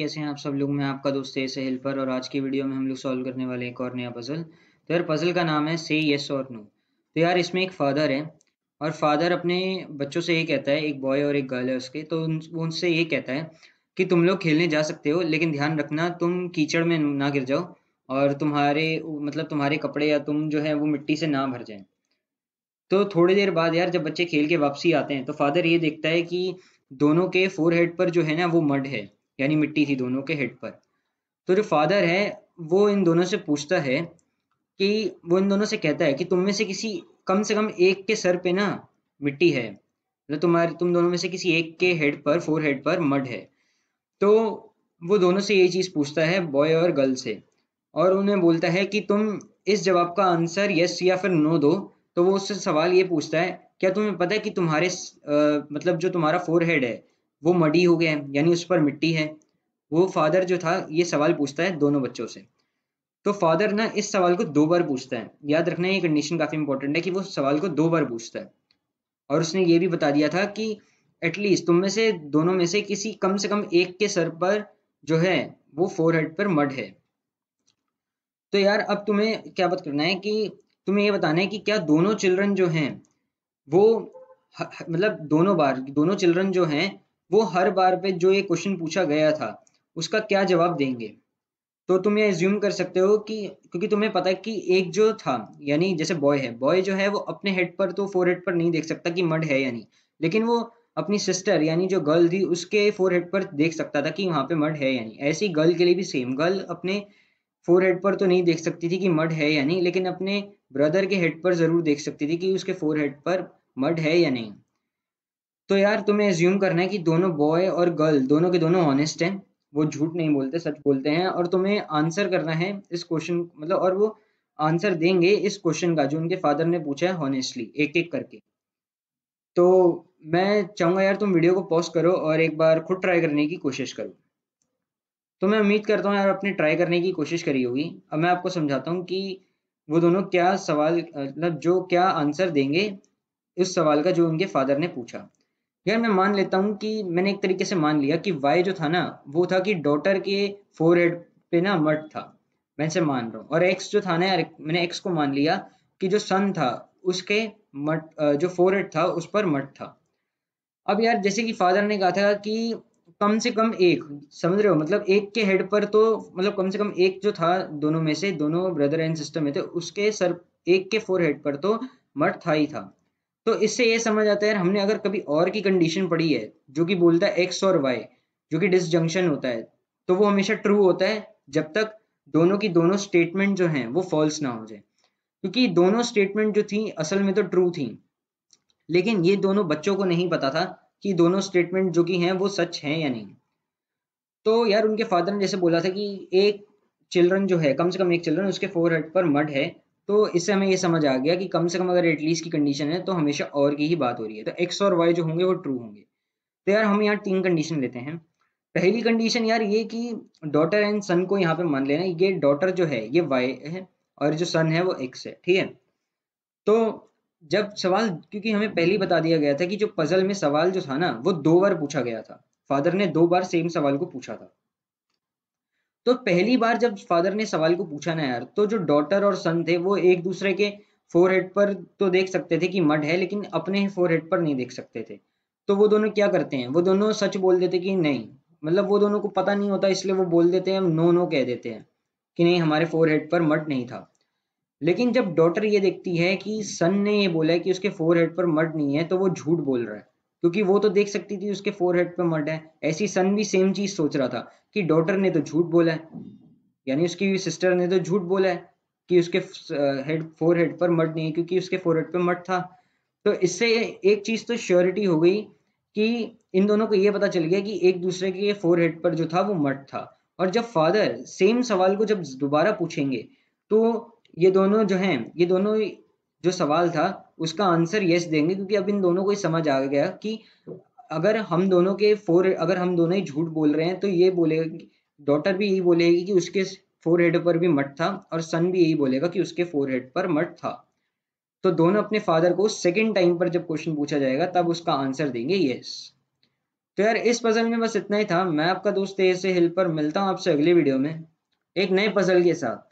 कैसे हैं आप सब लोग। मैं आपका दोस्त एस हेल्पर और आज की वीडियो में हम लोग सॉल्व करने वाले हैं एक और नया पजल। तो यार पजल का नाम है से यस और नो। तो यार इसमें एक फादर है और फादर अपने बच्चों से ये कहता है, एक बॉय और एक गर्ल है उसके, तो वो उनसे ये कहता है कि तुम लोग खेलने जा सकते हो लेकिन ध्यान रखना तुम कीचड़ में ना गिर जाओ और तुम्हारे कपड़े या तुम जो है वो मिट्टी से ना भर जाए। तो थोड़ी देर बाद यार जब बच्चे खेल के वापसी आते हैं तो फादर ये देखता है कि दोनों के फोरहेड पर जो है ना वो मड है, यानी मिट्टी थी दोनों के हेड पर। तो जो फादर है वो इन दोनों से पूछता है कि वो इन दोनों से कहता है कि तुम में से कम एक के सर पे ना मिट्टी है, मतलब तुम दोनों में से किसी एक के हेड पर फोरहेड पर मड है। तो वो दोनों से ये चीज पूछता है, बॉय और गर्ल से, और उन्हें बोलता है कि तुम इस जवाब का आंसर यस या फिर नो दो। तो वो उससे सवाल ये पूछता है, क्या तुम्हें पता है कि मतलब जो तुम्हारा फोरहेड है वो मडी हो गया है, यानी उस पर मिट्टी है। वो फादर जो था ये सवाल पूछता है दोनों बच्चों से। तो फादर ना इस सवाल को 2 बार पूछता है। याद रखना ये कंडीशन काफी इंपॉर्टेंट है कि वो सवाल को 2 बार पूछता है। और उसने ये भी बता दिया था कि एटलीस्ट तुम में से दोनों में से कम एक के सर पर जो है वो फोरहेड पर मड है। तो यार अब तुम्हें क्या बात करना है कि तुम्हें ये बताना है कि क्या दोनों चिल्ड्रन जो हैं वो मतलब दोनों चिल्ड्रन जो हैं वो हर बार पे जो ये क्वेश्चन पूछा गया था उसका क्या जवाब देंगे। तो तुम ये एज्यूम कर सकते हो कि क्योंकि तुम्हें पता है कि एक जो था, यानी जैसे बॉय जो है वो अपने हेड पर तो फोरहेड पर नहीं देख सकता कि मड है या नहीं, लेकिन वो अपनी सिस्टर यानी जो गर्ल थी उसके फोरहेड पर देख सकता था कि वहां पे मड है या नहीं। ऐसे ही गर्ल के लिए भी सेम, गर्ल अपने फोरहेड पर तो नहीं देख सकती थी कि मड है या नहीं, लेकिन अपने ब्रदर के हेड पर जरूर देख सकती थी कि उसके फोरहेड पर मड है या नहीं। तो यार तुम्हें एज्यूम करना है कि दोनों बॉय और गर्ल दोनों के दोनों ऑनेस्ट हैं, वो झूठ नहीं बोलते, सच बोलते हैं। और तुम्हें आंसर करना है इस क्वेश्चन मतलब, और वो आंसर देंगे इस क्वेश्चन का जो उनके फादर ने पूछा है हॉनेस्टली एक एक करके। तो मैं चाहूंगा यार तुम वीडियो को पॉज करो और एक बार खुद ट्राई करने की कोशिश करो। तो मैं उम्मीद करता हूँ यार अपने ट्राई करने की कोशिश करी होगी। अब मैं आपको समझाता हूँ कि वो दोनों क्या सवाल मतलब जो क्या आंसर देंगे उस सवाल का जो उनके फादर ने पूछा। यार मैं मान लेता हूँ कि मैंने एक तरीके से मान लिया कि वाई जो था ना वो था कि डॉटर के फोरहेड पे ना मड था, मैं इसे मान रहा हूँ। और एक्स जो था ना यार, मैंने एक्स को मान लिया कि जो सन था उसके जो फोरहेड था उस पर मड था। अब यार जैसे कि फादर ने कहा था कि कम से कम एक, समझ रहे हो, मतलब एक के हेड पर तो मतलब कम से कम एक जो था दोनों में से, दोनों ब्रदर एंड सिस्टर में थे, उसके सर एक के फोर हेड पर तो मर्द था ही था। तो इससे ये समझ आता है यार हमने अगर कभी और की कंडीशन पढ़ी है जो कि बोलता है एक्स और वाई जो कि डिसजंक्शन होता है, तो वो हमेशा ट्रू होता है जब तक दोनों की दोनों स्टेटमेंट जो हैं वो फॉल्स ना हो जाए। क्योंकि दोनों स्टेटमेंट जो थी असल में तो ट्रू थी, लेकिन ये दोनों बच्चों को नहीं पता था कि दोनों स्टेटमेंट जो कि हैं वो सच हैं या नहीं। तो यार उनके फादर ने जैसे बोला था कि एक चिल्ड्रन जो है, कम से कम एक चिल्ड्रन उसके फोरहेड पर मड है, तो इससे हमें ये समझ आ गया कि कम से कम अगर एटलीस्ट की कंडीशन है तो हमेशा और की ही बात हो रही है, तो एक्स और वाई जो होंगे वो ट्रू होंगे। तो यार हम यहाँ 3 कंडीशन लेते हैं। पहली कंडीशन यार ये कि डॉटर एंड सन को यहाँ पे मान लेना, ये डॉटर जो है ये वाई है और जो सन है वो एक्स है, ठीक है। तो जब सवाल, क्योंकि हमें पहले ही बता दिया गया था कि जो पजल में सवाल जो था ना वो 2 बार पूछा गया था, फादर ने 2 बार सेम सवाल को पूछा था। तो पहली बार जब फादर ने सवाल को पूछा ना यार, तो जो डॉटर और सन थे वो एक दूसरे के फोरहेड पर तो देख सकते थे कि मड है, लेकिन अपने फोरहेड पर नहीं देख सकते थे। तो वो दोनों क्या करते हैं, वो दोनों सच बोल देते कि नहीं, मतलब वो दोनों को पता नहीं होता इसलिए वो बोल देते हैं, नो नो कह देते हैं कि नहीं हमारे फोरहेड पर मड नहीं था। लेकिन जब डॉटर ये देखती है कि सन ने ये बोला है कि उसके फोरहेड पर मड नहीं है, तो वो झूठ बोल रहा है, क्योंकि वो तो देख सकती थी उसके फोरहेड पर मड है। ऐसी सन भी सेम चीज सोच रहा था कि डॉटर ने तो झूठ बोला है, यानी उसकी सिस्टर ने तो झूठ बोला है कि उसके फोरहेड पर मड नहीं है, क्योंकि उसके फोरहेड पर मड था। तो इससे एक चीज तो श्योरिटी हो गई कि इन दोनों को ये पता चल गया कि एक दूसरे के फोरहेड पर जो था वो मड था। और जब फादर सेम सवाल को जब दोबारा पूछेंगे तो ये दोनों जो सवाल था उसका आंसर यस देंगे, क्योंकि अब इन दोनों को ही समझ आ गया कि अगर हम दोनों ही झूठ बोल रहे हैं तो ये बोलेगा, डॉटर भी यही बोलेगी कि उसके फोरहेड पर भी मट था, और सन भी यही बोलेगा कि उसके फोरहेड पर मट था। तो दोनों अपने फादर को सेकंड टाइम पर जब क्वेश्चन पूछा जाएगा तब उसका आंसर देंगे यस। तो यार इस पजल में बस इतना ही था। मैं आपका दोस्त ए से हिल पर मिलता हूँ आपसे अगली वीडियो में एक नए पजल के साथ।